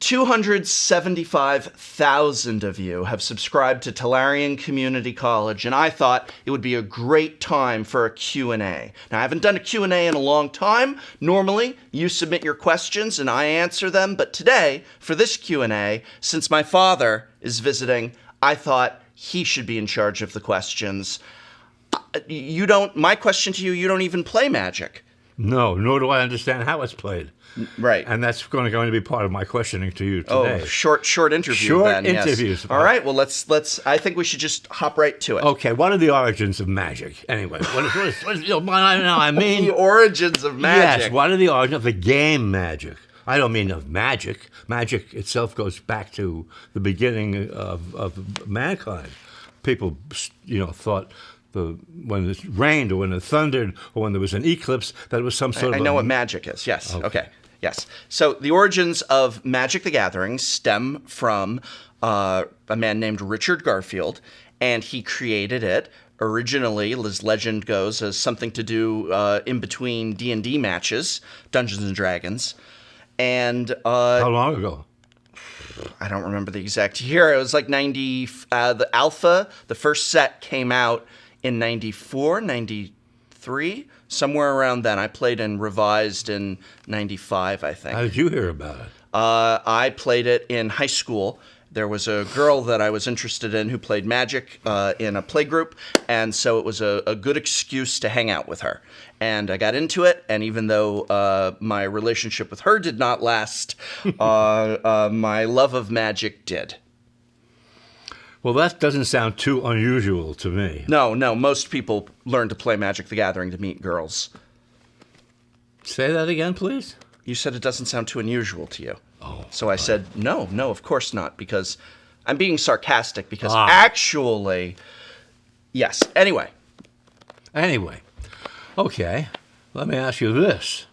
275,000 of you have subscribed to Tolarian Community College, and I thought it would be a great time for a Q&A. Now, I haven't done a Q&A in a long time. Normally, you submit your questions and I answer them, but today, for this Q&A, since my father is visiting, I thought he should be in charge of the questions. My question to you, you don't even play Magic. No, nor do I understand how it's played. Right. And that's going to be part of my questioning to you today. Oh, short interview. Short then, interviews. Yes. All right. Well, let's. I think we should just hop right to it. Okay. What are the origins of magic? Anyway, I mean the origins of magic. Yes. What are the origins of the game Magic? I don't mean of magic. Magic itself goes back to the beginning of mankind. People, thought when it rained or when it thundered or when there was an eclipse, that it was some sort of... I know what magic is, yes. Okay. Yes. So the origins of Magic the Gathering stem from a man named Richard Garfield, and he created it originally, as legend goes, as something to do in between D&D matches, Dungeons and Dragons. And how long ago? I don't remember the exact year. It was like 90... the alpha, the first set came out in 94, 93, somewhere around then. I played and revised in 95, I think. How did you hear about it? I played it in high school. There was a girl that I was interested in who played Magic in a playgroup, and so it was a good excuse to hang out with her. And I got into it, and even though my relationship with her did not last, my love of Magic did. Well, that doesn't sound too unusual to me. No. Most people learn to play Magic the Gathering to meet girls. Say that again, please? You said it doesn't sound too unusual to you. Oh. So I said, no, of course not, because I'm being sarcastic, because actually, yes. Anyway. Okay. Let me ask you this.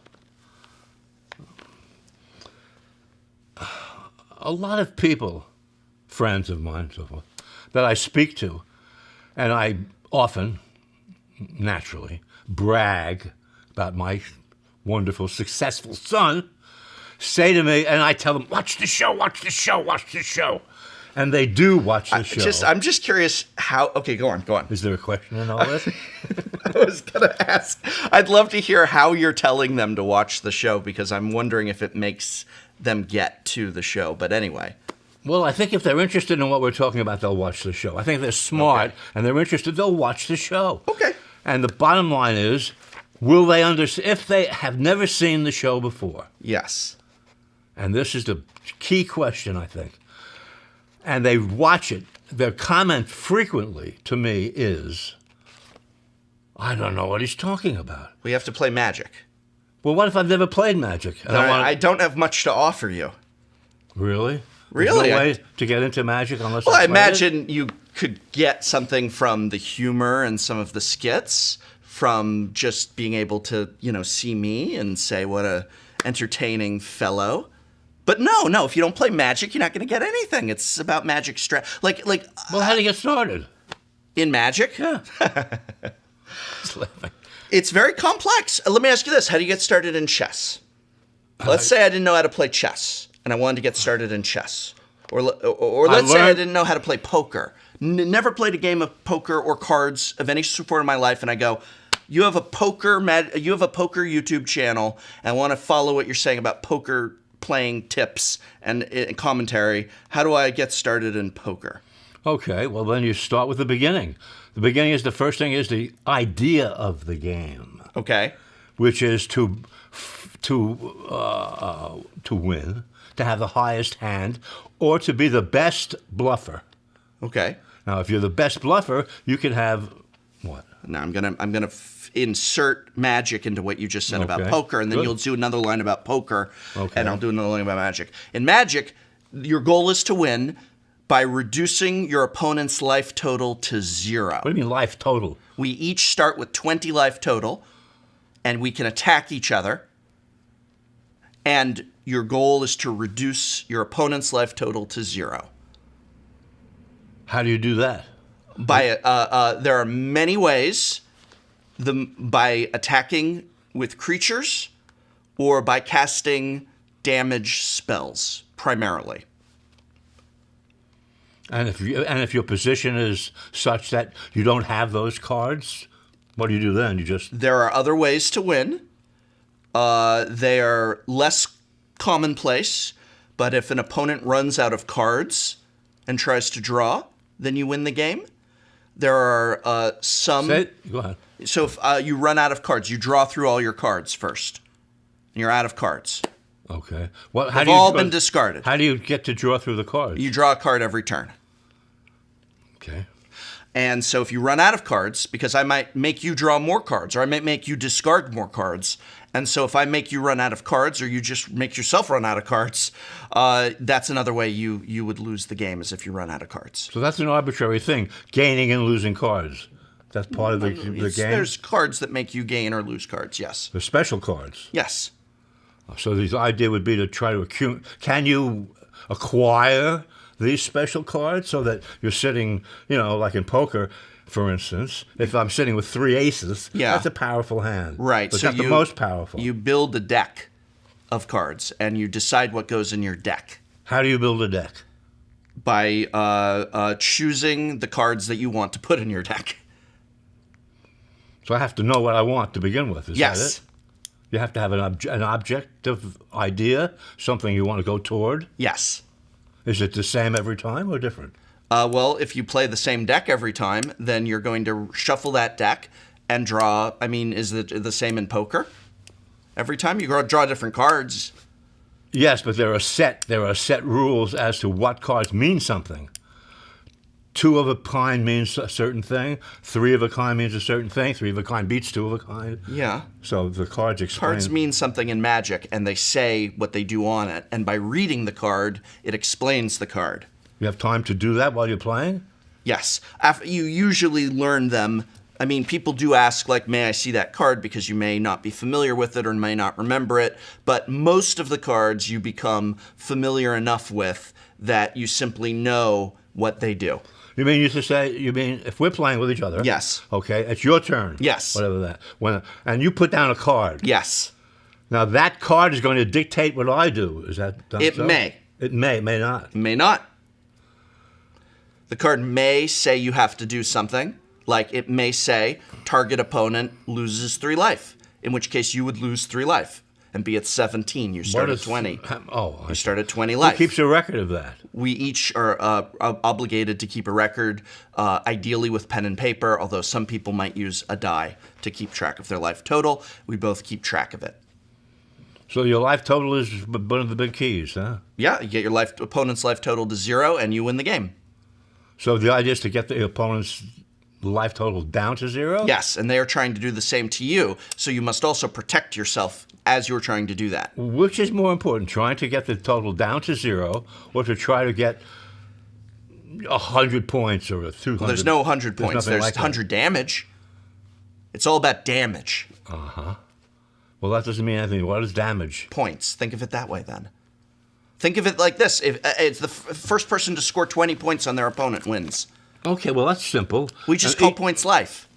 A lot of people, friends of mine, so forth, that I speak to, and I often, naturally, brag about my wonderful, successful son, say to me, and I tell them, watch the show. And they do watch the show. I'm just curious how... Okay, go on. Is there a question in all this? I was going to ask. I'd love to hear how you're telling them to watch the show, because I'm wondering if it makes them get to the show. But anyway... Well, I think if they're interested in what we're talking about, they'll watch the show. I think if they're smart and they're interested, they'll watch the show. Okay. And the bottom line is, will they understand, if they have never seen the show before? Yes. And this is the key question, I think. And they watch it, their comment frequently to me is, I don't know what he's talking about. We have to play Magic. Well, what if I've never played Magic? And I don't have much to offer you. Really? Really? There's no way to get into Magic unless I imagine you could get something from the humor and some of the skits, from just being able to, see me and say what a entertaining fellow. But no, if you don't play Magic, you're not going to get anything. It's about Magic Well, how do you get started? In Magic? Yeah. Just laughing. It's very complex. Let me ask you this. How do you get started in chess? Let's say I didn't know how to play chess, and I wanted to get started in chess. Or let's say I didn't know how to play poker. Never played a game of poker or cards of any sort in my life, and I go, you have a poker YouTube channel, and I want to follow what you're saying about poker playing tips and commentary. How do I get started in poker? Okay, well then you start with the beginning. The beginning is the first thing is the idea of the game. Okay. Which is to win, to have the highest hand, or to be the best bluffer. Okay. Now, if you're the best bluffer, you can have what? Now I'm gonna insert Magic into what you just said about poker, and then you'll do another line about poker, and I'll do another line about Magic. In Magic, your goal is to win by reducing your opponent's life total to 0. What do you mean life total? We each start with 20 life total, and we can attack each other. And your goal is to reduce your opponent's life total to 0. How do you do that? There are many ways. By attacking with creatures, or by casting damage spells primarily. And if your position is such that you don't have those cards, what do you do then? There are other ways to win. They are less commonplace, but if an opponent runs out of cards and tries to draw, then you win the game. There are some... Go ahead. So if you run out of cards, you draw through all your cards first. And you're out of cards. Okay. They've all been discarded. How do you get to draw through the cards? You draw a card every turn. Okay. And so if you run out of cards, because I might make you draw more cards, or I might make you discard more cards, and so if I make you run out of cards, or you just make yourself run out of cards, that's another way you would lose the game, is if you run out of cards. So that's an arbitrary thing, gaining and losing cards. That's part of the game? There's cards that make you gain or lose cards, yes. The special cards? Yes. So the idea would be to try to accumulate. Can you acquire these special cards so that you're sitting, like in poker, for instance, if I'm sitting with 3 aces, that's a powerful hand. Right. But so not the most powerful. You build a deck of cards, and you decide what goes in your deck. How do you build a deck? By choosing the cards that you want to put in your deck. So I have to know what I want to begin with, is that it? You have to have an objective idea, something you want to go toward? Yes. Is it the same every time or different? Well, if you play the same deck every time, then you're going to shuffle that deck and draw. I mean, is it the same in poker? Every time you draw different cards. Yes, but there are set rules as to what cards mean something. 2 of a kind means a certain thing. 3 of a kind means a certain thing. 3 of a kind beats 2 of a kind. Yeah. So the cards explain. Cards mean something in Magic, and they say what they do on it. And by reading the card, it explains the card. You have time to do that while you're playing? Yes. You usually learn them. I mean, people do ask, like, may I see that card? Because you may not be familiar with it or may not remember it. But most of the cards you become familiar enough with that you simply know what they do. You mean if we're playing with each other? Yes. Okay, it's your turn. Yes. Whatever that. And you put down a card. Yes. Now that card is going to dictate what I do. Is that done? It may. It may not. May not. The card may say you have to do something. Like it may say target opponent loses 3 life, in which case you would lose 3 life and be at 17. You start at 20. You start at 20 life. Who keeps a record of that? We each are obligated to keep a record, ideally with pen and paper, although some people might use a die to keep track of their life total. We both keep track of it. So your life total is one of the big keys, huh? Yeah, you get your opponent's life total to 0, and you win the game. So the idea is to get the opponent's life total down to 0? Yes, and they are trying to do the same to you, so you must also protect yourself as you're trying to do that. Which is more important, trying to get the total down to 0 or to try to get 100 points or 200? Well, there's no 100 points. There's like 100 damage. It's all about damage. Uh-huh. Well, that doesn't mean anything. What is damage? Points. Think of it that way, then. Think of it like this. If it's the first person to score 20 points on their opponent wins. Okay, well, that's simple. We just call points life.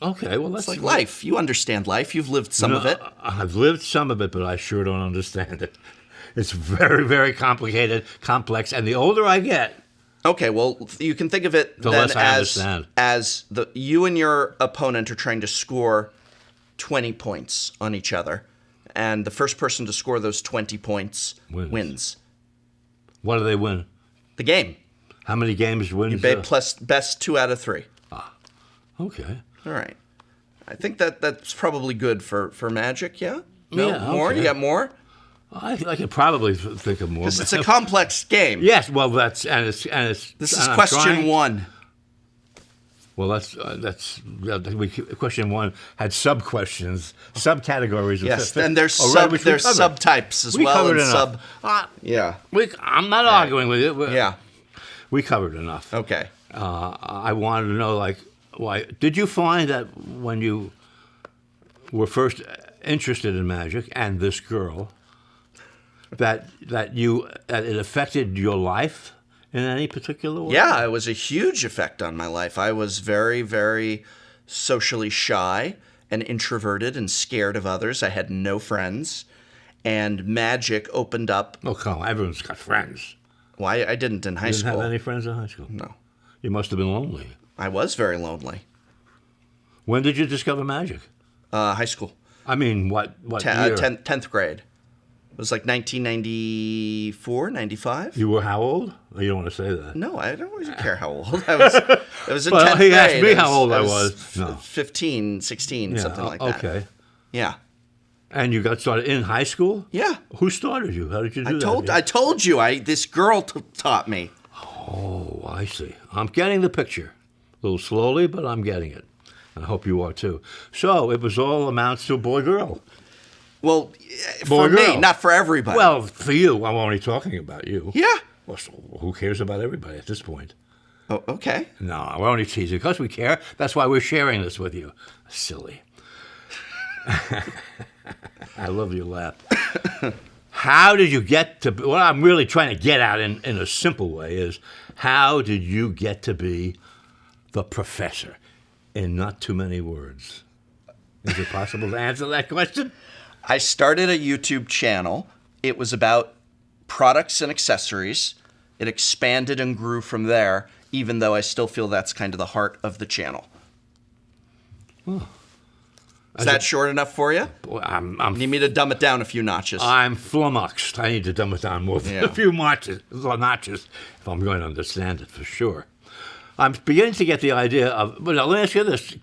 Okay, well, that's like life. You understand life. You've lived some of it. I've lived some of it, but I sure don't understand it. It's very, very complicated, complex, and the older I get... Okay, well, you can think of it the then less I understand. As you and your opponent are trying to score 20 points on each other, and the first person to score those 20 points wins. What do they win? The game. How many games wins? You plus best 2 out of 3. Ah, okay. All right. I think that's probably good for Magic, yeah? No? Yeah, more? okay. You got more? I could probably think of more. Because it's a complex game. Yes, well, this is question 1. Well, question 1 had sub-questions, subcategories. Yes, and there's subtypes as well. We covered enough. Yeah. I'm not arguing with you. Yeah. We covered enough. Okay. I wanted to know, why did you find that when you were first interested in Magic and this girl, that it affected your life in any particular way? Yeah, it was a huge effect on my life. I was very, very socially shy and introverted and scared of others. I had no friends. and magic opened up. Oh, come on. Everyone's got friends. Well, I didn't in high You didn't school. have any friends in high school? No. You must have been lonely. I was very lonely. When did you discover magic? High school. I mean, what Ten- year? 10th grade. It was like 1994, 95. You were how old? Oh, you don't want to say that. No, I don't really care how old I was. It was in Well, 10th he grade. asked me how old I was. No. 15, 16, something like that. Okay. Yeah. And you got started in high school? Yeah. Who started you? How did you do that? I told you. This girl taught me. Oh, I see. I'm getting the picture. A little slowly, but I'm getting it. I hope you are too. So it was all amounts to boy-girl. Well, Boy, for me, girl. not for everybody. Well, for you, I'm only talking about you. yeah. Well, so who cares about everybody at this point? Oh, okay. No, we're only teasing because we care. That's why we're sharing this with you. Silly. I love your laugh. How did you get to? What I'm really trying to get at in a simple way is, how did you get to be the professor? In not too many words. Is it possible to answer that question? I started a YouTube channel. It was about products and accessories. It expanded and grew from there, even though I still feel that's kind of the heart of the channel. Is that short enough for you? Boy, Need me to dumb it down a few notches? I'm flummoxed. I need to dumb it down more than a few notches if I'm going to understand it for sure. I'm beginning to get the idea of. But let me ask you this: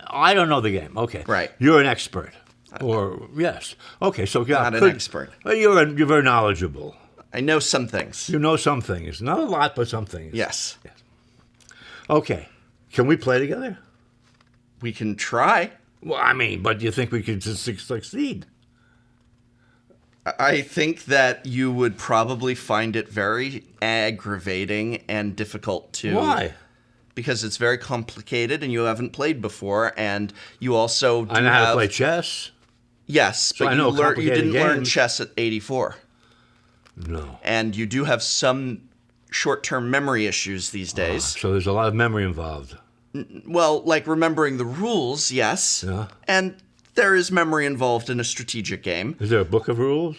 I don't know the game? Okay, Right. You're an expert, or yes. Okay, so Not an expert. You're very knowledgeable. I know some things. You know some things, not a lot, but some things. Yes. Okay, can we play together? We can try. Well, I mean, but do you think we could succeed? I think that you would probably find it very aggravating and difficult to. Why? Because it's very complicated and you haven't played before, and you also do I know how to have- play chess. Yes, So but I know you didn't complicated learn games. chess at 84. No. And you do have some short-term memory issues these days. So there's a lot of memory involved. Well, like remembering the rules, yes. Yeah. And there is memory involved in a strategic game. Is there a book of rules?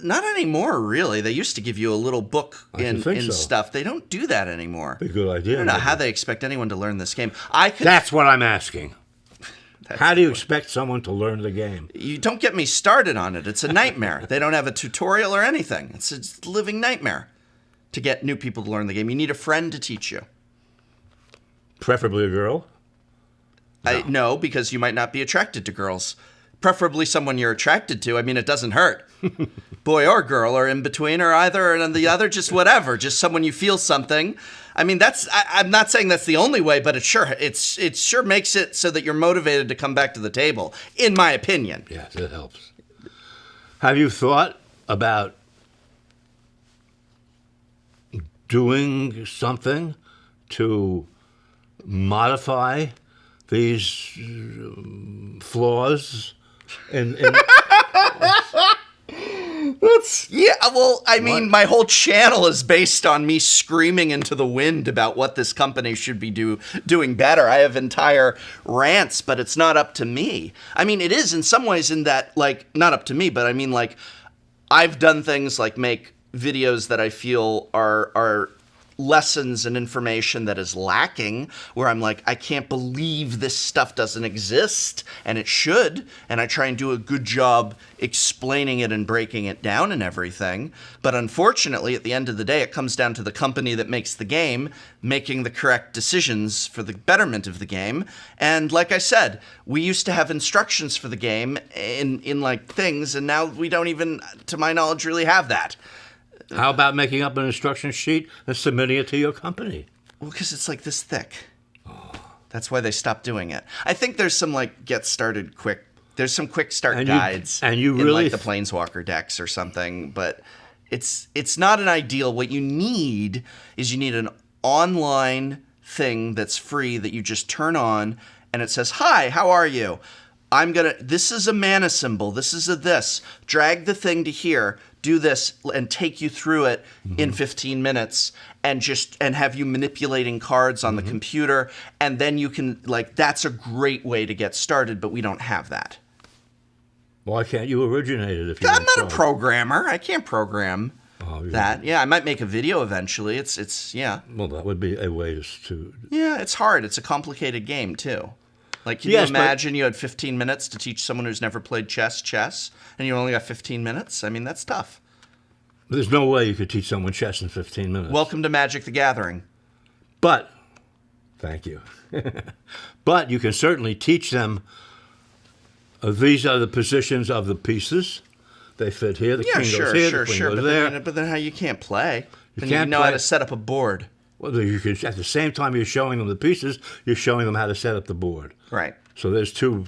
Not anymore, really. They used to give you a little book in think so. stuff. They don't do that anymore. Be a good idea. I don't know maybe. how they expect anyone to learn this game. That's what I'm asking. How do you expect someone to learn the game? You don't get me started on it. It's a nightmare. They don't have a tutorial or anything. It's a living nightmare to get new people to learn the game. You need a friend to teach you. Preferably a girl? No, because you might not be attracted to girls. Preferably someone you're attracted to. I mean, it doesn't hurt. Boy or girl, or in between, or either and the other, just whatever. Just someone you feel something. I mean, I'm not saying that's the only way, but it sure makes it so that you're motivated to come back to the table, in my opinion. Yes, it helps. Have you thought about doing something to modify these flaws in Yeah, well, I mean, my whole channel is based on me screaming into the wind about what this company should be doing better. I have entire rants, but it's not up to me. I mean, it is in some ways in that, like, not up to me, but I mean, like, I've done things like make videos that I feel are lessons and information that is lacking, where I'm like, I can't believe this stuff doesn't exist, and it should, and I try and do a good job explaining it and breaking it down and everything. But unfortunately, at the end of the day, it comes down to the company that makes the game making the correct decisions for the betterment of the game. And like I said, we used to have instructions for the game in like things, and now we don't even, to my knowledge, really have that. How about making up an instruction sheet and submitting it to your company? Well, because it's like this thick. That's why they stopped doing it. I think there's some like get started quick. There's some quick start guides and you in really like the Planeswalker decks or something, but it's not an ideal. What you need is an online thing that's free that you just turn on and it says, "Hi, how are you? This is a mana symbol. This is a this. Drag the thing to here. Do this and take you through it in 15 minutes and have you manipulating cards on the computer. And then you can, like, that's a great way to get started, but we don't have that. Why can't you originate it if you I'm don't not a try? programmer. I can't program Oh, that. Yeah, I might make a video eventually. It's yeah. Well, that would be a way to. Yeah, it's hard. It's a complicated game, too. Like, can Yes, you but- imagine you had 15 minutes to teach someone who's never played chess, and you only got 15 minutes? I mean, that's tough. There's no way you could teach someone chess in 15 minutes. Welcome to Magic the Gathering. But, thank you. But you can certainly teach them these are the positions of the pieces. They fit here. The Yeah, king sure, goes here. sure, the queen sure. goes But there. then how you can't play. You Then can't you know how play. to set up a board. Well, you can, at the same time you're showing them the pieces, you're showing them how to set up the board. Right. So there's two.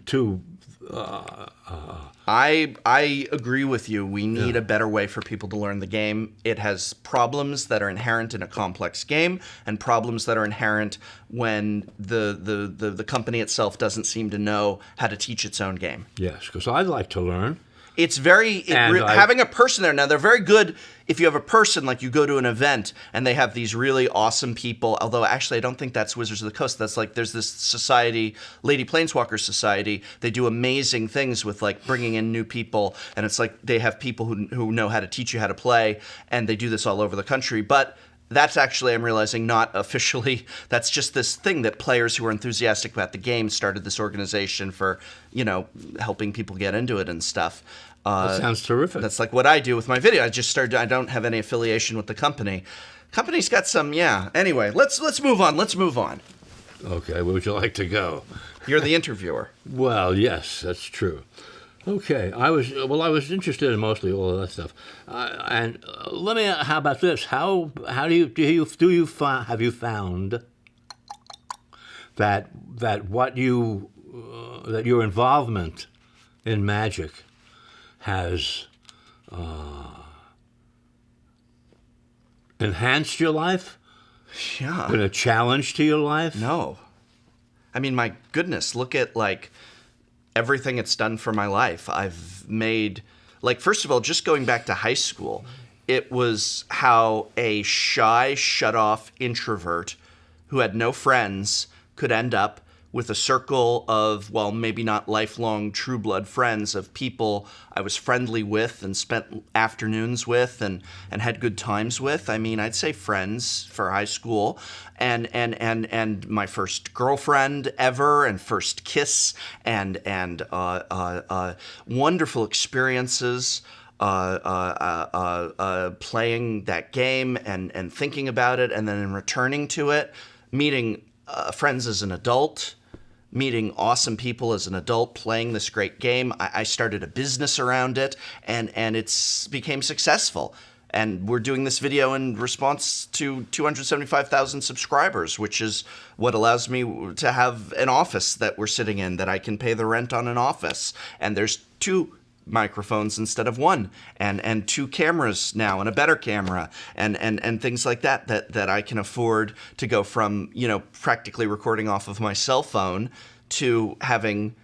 I agree with you. We need a better way for people to learn the game. It has problems that are inherent in a complex game and problems that are inherent when the company itself doesn't seem to know how to teach its own game. Yes, because I'd like to learn. It's very And having a person there. Now they're very good if you have a person, like you go to an event and they have these really awesome people. Although actually I don't think that's Wizards of the Coast. That's like there's this society, Lady Planeswalker Society. They do amazing things with like bringing in new people, and it's like they have people who know how to teach you how to play, and they do this all over the country. But that's actually, I'm realizing, not officially. That's just this thing that players who are enthusiastic about the game started this organization for, helping people get into it and stuff. That sounds terrific. That's like what I do with my video. I don't have any affiliation with the company. Company's got some, yeah. Anyway, let's move on. Let's move on. Okay, where would you like to go? You're the interviewer. Well, yes, that's true. Okay, I was interested in mostly all of that stuff, and let me. How about this? How have you found that your involvement in magic has enhanced your life? Yeah. Been a challenge to your life? No. I mean, my goodness, look at like everything it's done for my life. I've made, like, first of all, just going back to high school, it was how a shy, shut-off introvert who had no friends could end up with a circle of, well, maybe not lifelong true blood friends, of people I was friendly with and spent afternoons with and had good times with. I mean, I'd say friends for high school, and my first girlfriend ever, and first kiss, and wonderful experiences playing that game and thinking about it, and then in returning to it, meeting friends as an adult, meeting awesome people as an adult, playing this great game. I started a business around it, and it's became successful. And we're doing this video in response to 275,000 subscribers, which is what allows me to have an office that we're sitting in, that I can pay the rent on an office. And there's 2 microphones instead of 1, and 2 cameras now, and a better camera, and things like that I can afford to go from, practically recording off of my cell phone to having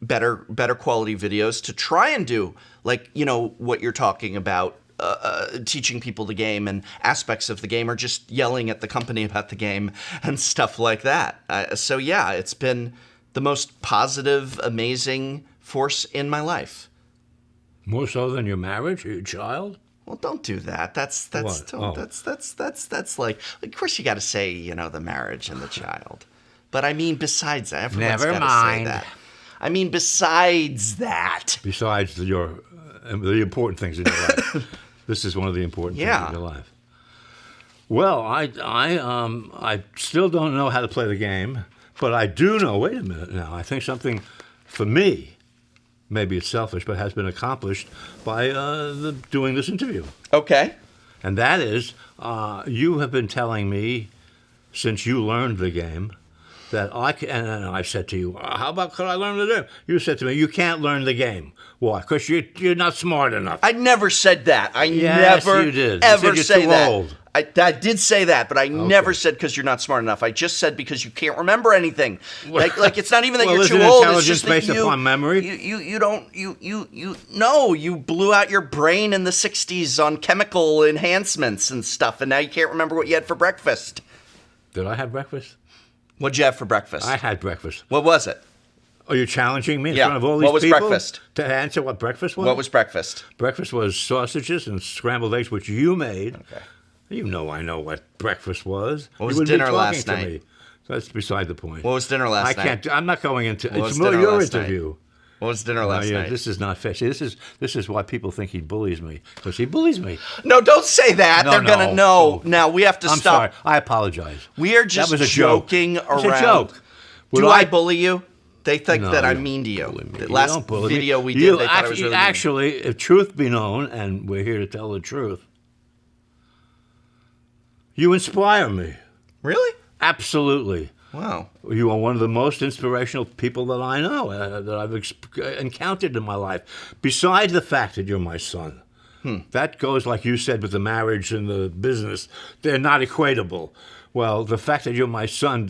better quality videos to try and do, like, what you're talking about, teaching people the game and aspects of the game, or just yelling at the company about the game and stuff like that. So yeah, it's been the most positive, amazing force in my life. More so than your marriage or your child? Well, don't do that. That's What? Oh. that's like, of course you got to say, the marriage and the child. But I mean, besides that, everyone's Never got to mind. say that. I mean, besides that. Besides the important things in your life. This is one of the important things in your life. Well, I still don't know how to play the game, but I do know, wait a minute now, I think something, for me, maybe it's selfish, but has been accomplished by doing this interview. Okay. And that is, you have been telling me, since you learned the game, that I can, and I said to you, how about could I learn the game? You said to me, you can't learn the game. Why? Because you're not smart enough. I never said that. Yes, never you did. ever You said say you're too that. old. I did say that, but I never said because you're not smart enough. I just said because you can't remember anything. Like it's not even that Well, you're isn't too old. It's intelligence just that based upon memory? You blew out your brain in the 60s on chemical enhancements and stuff, and now you can't remember what you had for breakfast. Did I have breakfast? What'd you have for breakfast? I had breakfast. What was it? Are you challenging me in Yeah. front of all these What was people breakfast? to answer what breakfast was? What was breakfast? Breakfast was sausages and scrambled eggs, which you made. Okay. You know I know what breakfast was. What was you wouldn't dinner be talking last to night? Me. That's beside the point. What was dinner last night? I can't. I'm not going into. What was It's dinner your last night? interview. What was dinner last night? This is not fishy. This is why people think he bullies me, because he bullies me. No, don't say that. No, They're going to know. Oh. Now, we have to I'm stop. sorry. I apologize. We are just that was a joking joke. around. It's a joke. Do I bully you? They think No, that you I'm don't mean to you. bully me. The You last don't bully video me. we did, You they thought I was really mean. Actually, if truth be known, and we're here to tell the truth, you inspire me. Really? Absolutely. Wow. You are one of the most inspirational people that I know, that I've encountered in my life. Besides the fact that you're my son. That goes, like you said, with the marriage and the business. They're not equatable. Well, the fact that you're my son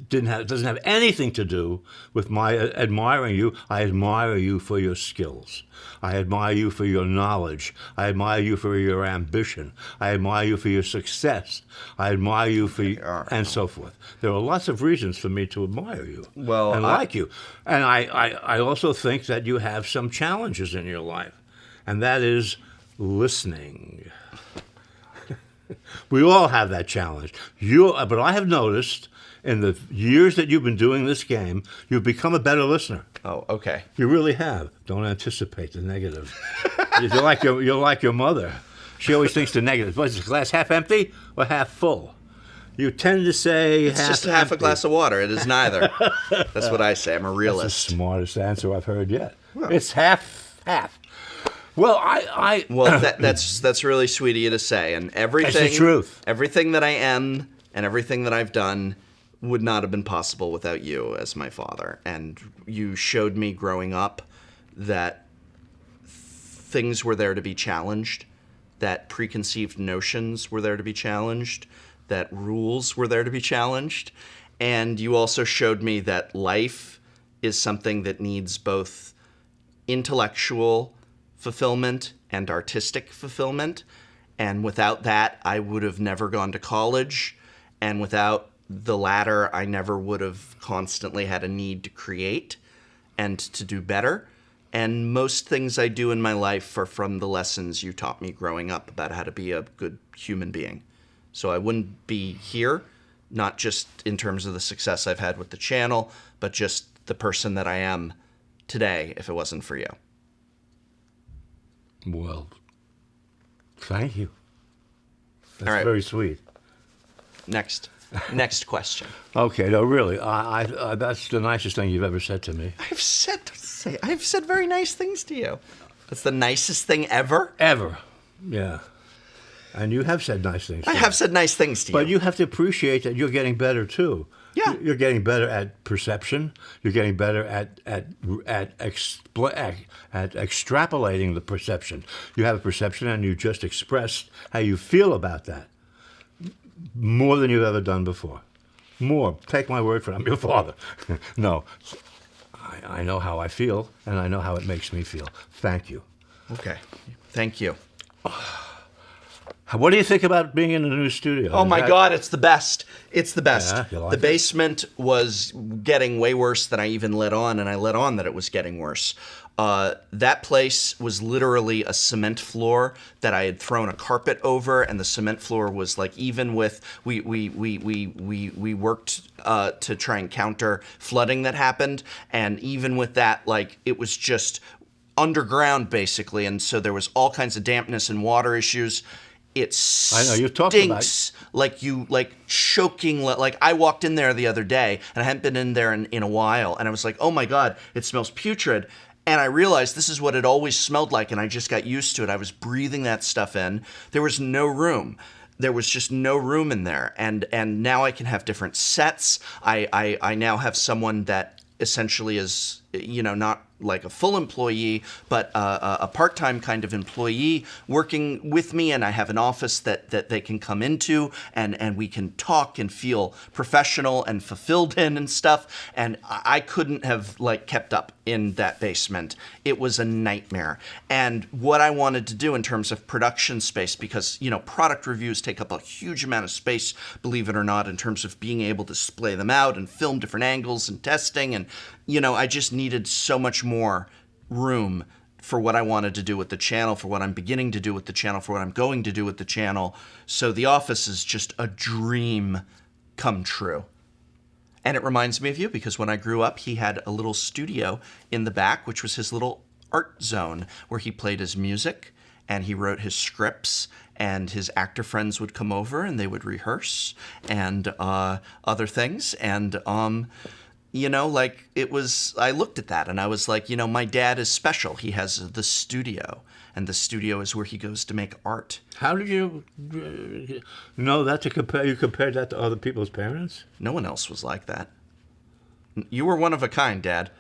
doesn't have anything to do with my admiring you. I admire you for your skills. I admire you for your knowledge. I admire you for your ambition. I admire you for your success. I admire you for and so forth. There are lots of reasons for me to admire you and like you. And I also think that you have some challenges in your life, and that is listening. We all have that challenge. But I have noticed in the years that you've been doing this game, you've become a better listener. Oh, okay. You really have. Don't anticipate the negative. You're like your mother. She always thinks the negative. Was the glass half empty or half full? You tend to say It's half just half a empty. glass of water. It is neither. That's what I say. I'm a That's the realist. smartest answer I've heard yet. It's half. Well, Well, that's really sweet of you to say. And everything, That's the truth. Everything that I am and everything that I've done would not have been possible without you as my father. And you showed me growing up that things were there to be challenged, that preconceived notions were there to be challenged, that rules were there to be challenged. And you also showed me that life is something that needs both intellectual fulfillment and artistic fulfillment. And without that, I would have never gone to college. And without the latter, I never would have constantly had a need to create and to do better. And most things I do in my life are from the lessons you taught me growing up about how to be a good human being. So I wouldn't be here, not just in terms of the success I've had with the channel, but just the person that I am today if it wasn't for you. Well, thank you. That's All right. very sweet. Next question. Okay, no, really, I that's the nicest thing you've ever said to me. I've said very nice things to you. That's the nicest thing ever. Ever, yeah. And you have said nice things. I have said nice things to you. But you have to appreciate that you're getting better too. Yeah. You're getting better at perception. You're getting better at extrapolating the perception. You have a perception, and you just expressed how you feel about that more than you've ever done before. More. Take my word for it. I'm your father. No, I know how I feel, and I know how it makes me feel. Thank you. Okay. Thank you. What do you think about being in a new studio? Oh my God, it's the best. It's the best. Yeah, you like the it? basement was getting way worse than I even let on, and I let on that it was getting worse. That place was literally a cement floor that I had thrown a carpet over, and the cement floor was like, even with we worked to try and counter flooding that happened, and even with that, like, it was just underground basically, and so there was all kinds of dampness and water issues. It I know, you've talked about stinks like choking. Like I walked in there the other day, and I hadn't been in there in a while, and I was like, oh my God, it smells putrid. And I realized this is what it always smelled like, and I just got used to it. I was breathing that stuff in. There was no room. There was just no room in there. And now I can have different sets. I now have someone that essentially is, not like a full employee, but a part-time kind of employee working with me, and I have an office that they can come into, and we can talk and feel professional and fulfilled in and stuff. And I couldn't have like kept up in that basement. It was a nightmare. And what I wanted to do in terms of production space, because product reviews take up a huge amount of space, believe it or not, in terms of being able to display them out and film different angles and testing, and I just needed so much more room for what I wanted to do with the channel, for what I'm beginning to do with the channel, for what I'm going to do with the channel. So the office is just a dream come true. And it reminds me of you, because when I grew up, he had a little studio in the back, which was his little art zone, where he played his music and he wrote his scripts, and his actor friends would come over and they would rehearse and other things. And it was, I looked at that and I was like, my dad is special. He has the studio, and the studio is where he goes to make art. How did you know that you compared that to other people's parents? No one else was like that. You were one of a kind, Dad.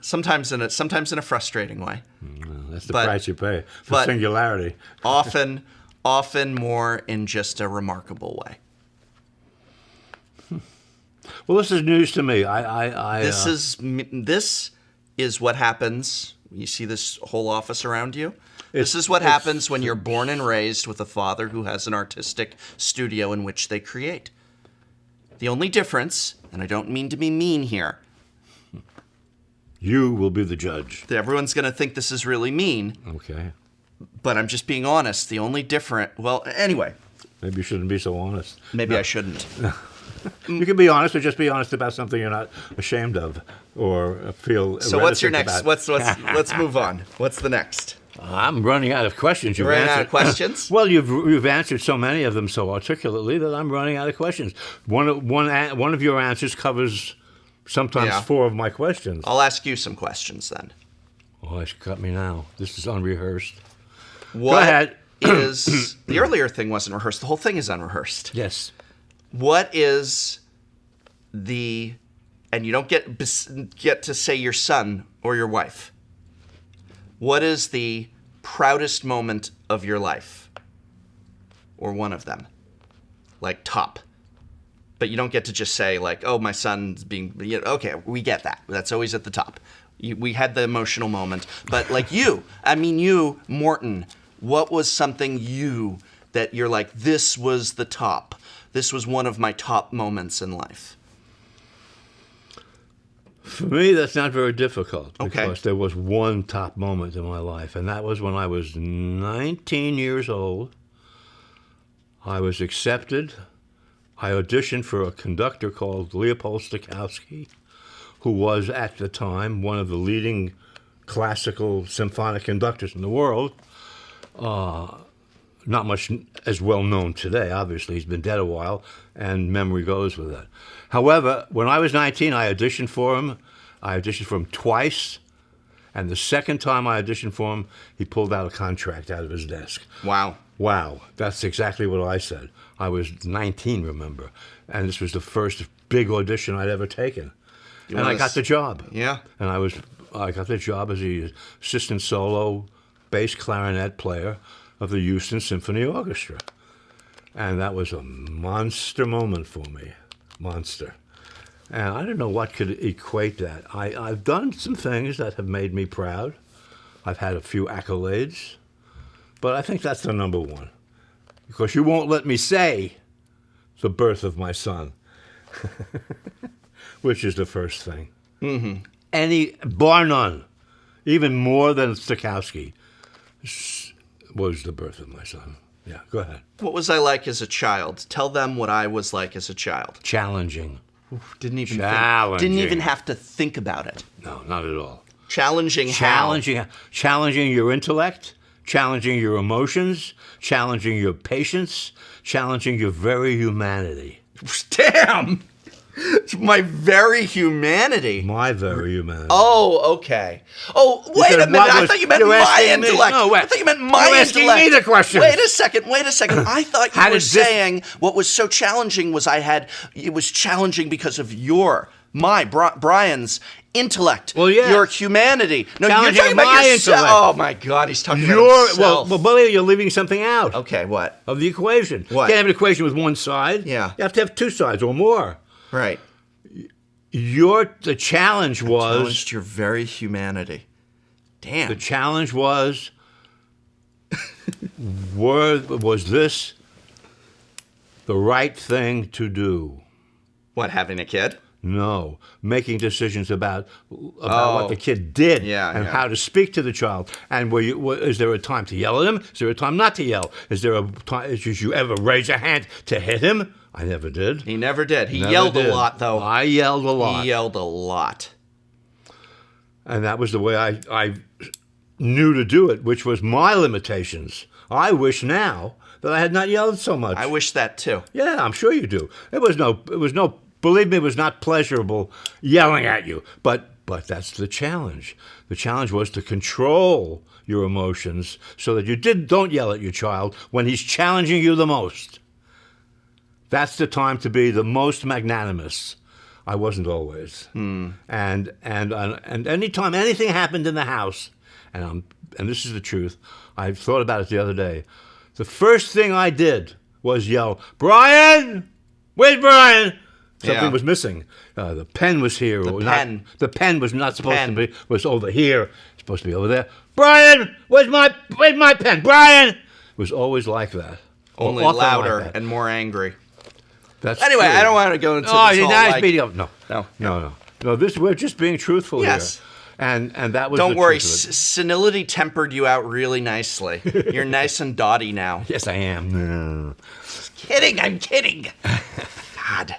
Sometimes in a frustrating way. That's the price you pay for singularity. often more in just a remarkable way. Well, this is news to me. This is what happens. You see this whole office around you? This is what happens when you're born and raised with a father who has an artistic studio in which they create. The only difference, and I don't mean to be mean here, you will be the judge. Everyone's going to think this is really mean. Okay. But I'm just being honest. The only anyway. Maybe you shouldn't be so honest. Maybe I shouldn't. You can be honest, or just be honest about something you're not ashamed of or feel. So what's your next? About. Let's move on. What's the next? I'm running out of questions. You're running out of questions? Well, you've answered so many of them so articulately that I'm running out of questions. One of your answers covers sometimes 4 of my questions. I'll ask you some questions then. Oh, you cut me now. This is unrehearsed. Go ahead. The earlier thing wasn't rehearsed. The whole thing is unrehearsed. Yes. What is and you don't get to say your son or your wife. What is the proudest moment of your life? Or one of them? Like top. But you don't get to just say like, oh, my son's being, okay, we get that. That's always at the top. We had the emotional moment. But like you, Morton, what was something that you're like, this was the top? This was one of my top moments in life. For me, that's not very difficult because Okay. there was one top moment in my life, and that was when I was 19 years old. I was accepted. I auditioned for a conductor called Leopold Stokowski, who was at the time one of the leading classical symphonic conductors in the world. Not much as well known today, obviously. He's been dead a while, and memory goes with that. However, when I was 19, I auditioned for him. I auditioned for him twice, and the second time I auditioned for him, he pulled out a contract out of his desk. Wow. Wow, that's exactly what I said. I was 19, remember, and this was the first big audition I'd ever taken. And I got the job. Yeah. And I got the job as the assistant solo bass clarinet player of the Houston Symphony Orchestra. And that was a monster moment for me. Monster. And I don't know what could equate that. I've done some things that have made me proud. I've had a few accolades. But I think that's the number one. Because you won't let me say the birth of my son. Which is the first thing. Mm-hmm. Bar none, even more than Stokowski, was the birth of my son. Yeah, go ahead. What was I like as a child? Tell them what I was like as a child. Challenging. Didn't even have to think about it. No, not at all. Challenging your intellect, challenging your emotions, challenging your patience, challenging your very humanity. Damn! My very humanity. My very humanity. Oh, okay. Oh, wait a minute. I thought you meant my intellect. No, wait. I thought you meant my intellect. You're asking me the question. Wait a second. I thought you were saying what was so challenging was it was challenging because of your Brian's intellect. Well, yeah. Your humanity. No, you're Challenging talking about my yourself. intellect. Oh my God, he's talking about himself. Well, believe you're leaving something out Okay, what? of the equation. What? You can't have an equation with one side. Yeah. You have to have two sides or more. Right. The challenge was Challenged your very humanity. Damn. the challenge was was this the right thing to do? What, having a kid? No, making decisions about what the kid did and how to speak to the child. And is there a time to yell at him? Is there a time not to yell? Is there a time? Did you ever raise a hand to hit him? I never did. He never did. He Never yelled did. a lot, though. I yelled a lot. He yelled a lot. And that was the way I knew to do it, which was my limitations. I wish now that I had not yelled so much. I wish that too. Yeah, I'm sure you do. It was no, believe me, it was not pleasurable yelling at you. But that's the challenge. The challenge was to control your emotions so that you don't yell at your child when he's challenging you the most. That's the time to be the most magnanimous. I wasn't always. And anytime anything happened in the house, and this is the truth, I thought about it the other day. The first thing I did was yell, "Brian! Where's Brian?" Something was missing. The pen was here. The pen was not supposed to be. Was over here. It's supposed to be over there. Brian, where's my pen? Brian! It was always like that. Only Often louder like that. and more angry. That's Anyway, true. I don't want to go into Oh, this you're whole, not like, beating up. No. No. We're just being truthful Yes. here. And that was. Don't the worry, truth of it. senility tempered you out really nicely. You're nice and dotty now. Yes, I am. Kidding, I'm kidding. God, you're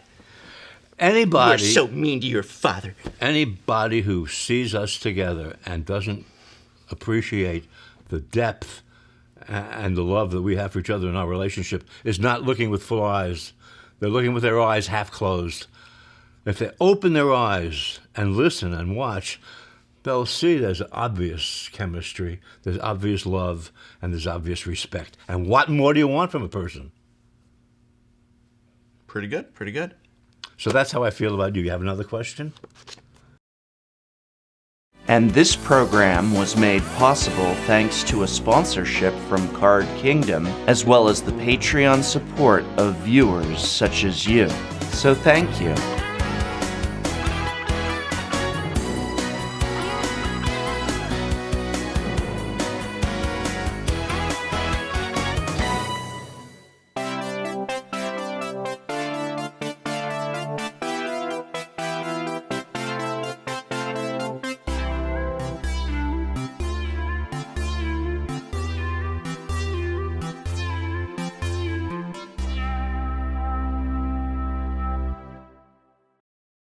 Anybody, so mean to your father. anybody who sees us together and doesn't appreciate the depth and the love that we have for each other in our relationship is not looking with full eyes. They're looking with their eyes half closed. If they open their eyes and listen and watch, they'll see there's obvious chemistry, there's obvious love, and there's obvious respect. And what more do you want from a person? Pretty good, pretty good. So that's how I feel about you. You have another question? And this program was made possible thanks to a sponsorship from Card Kingdom, as well as the Patreon support of viewers such as you. So thank you.